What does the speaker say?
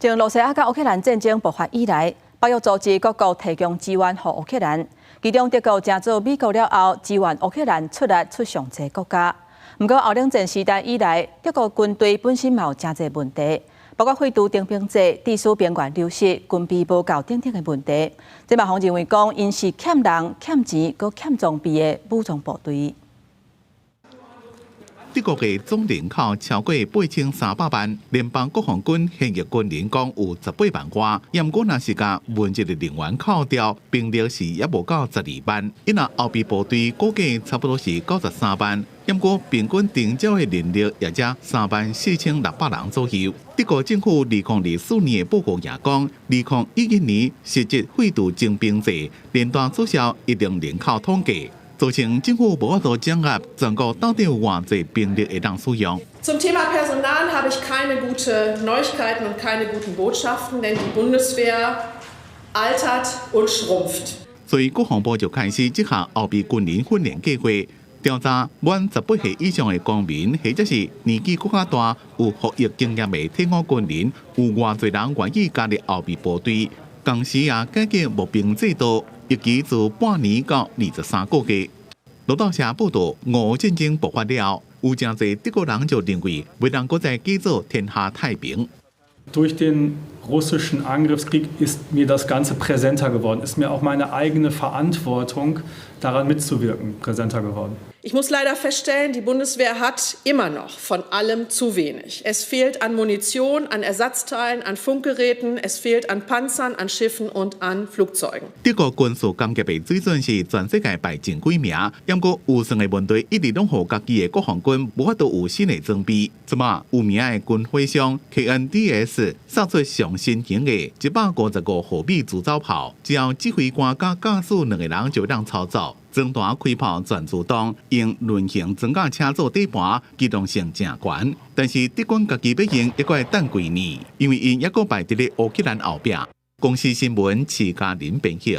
从罗西亚甲乌克兰战争爆发以来，北约组织各国提供支援予乌克兰，其中德国正做美国了后，支援乌克兰出力出上济国家。不过，后冷战时代以来，德国军队本身嘛有真侪问题，包括废除征兵制、地属边缘流失、军备无够等等的问题。这嘛，方认为讲，因是欠人、欠钱、佮欠装备的武装部队。 德国的总人口超过8300万，联邦国防军现役军人讲有18万外，不过若是甲文职的人员扣掉，兵力是也无到12万。因那后备部队估计差不多是93万，不过平均征召的人力也才34600人左右。德国政府2024年的报告也讲，2011年实际废除征兵制，连带取消一定人口统计。 造成政府无法度掌握全国到底有偌济兵力会当使用。Zum Thema Personal habe ich keine guten Neuigkeiten und keine guten Botschaften, denn die Bundeswehr altert und schrumpft. 所以国防部就开始这项后备军人训练计划，调查满18岁以上的公民，或者是年纪更加大、有服役经验的退伍军人，有偌济人愿意加入后备部队。同时也改革募兵制度。 一期自半年到23个月。路透社报道，俄乌战争爆发了，有真侪德国人就认为，未能够再建造天下太平。 Durch den russischen Angriffskrieg ist mir das Ganze präsenter geworden, ist mir auch meine eigene Verantwortung, daran mitzuwirken, präsenter geworden. Ich muss leider feststellen, die Bundeswehr hat immer noch von allem zu wenig. Es fehlt an Munition, an Ersatzteilen, an Funkgeräten, es fehlt an Panzern, an Schiffen und an Flugzeugen. 德国军事工业的水准是全世界排前几名，不过有算的问题一直拢互家己的国防军无法度有新的装备。即马有名的军火商 KNDS 送出上新型的155毫米自走炮，只要指挥官加驾驶2个人就当操作。 装弹开炮全自动，用轮型装甲车做底盘，机动性正悬。但是德军家己要用，还阁要等几年，因为因还阁排伫咧乌克兰后壁。公司新闻，徐嘉玲编辑。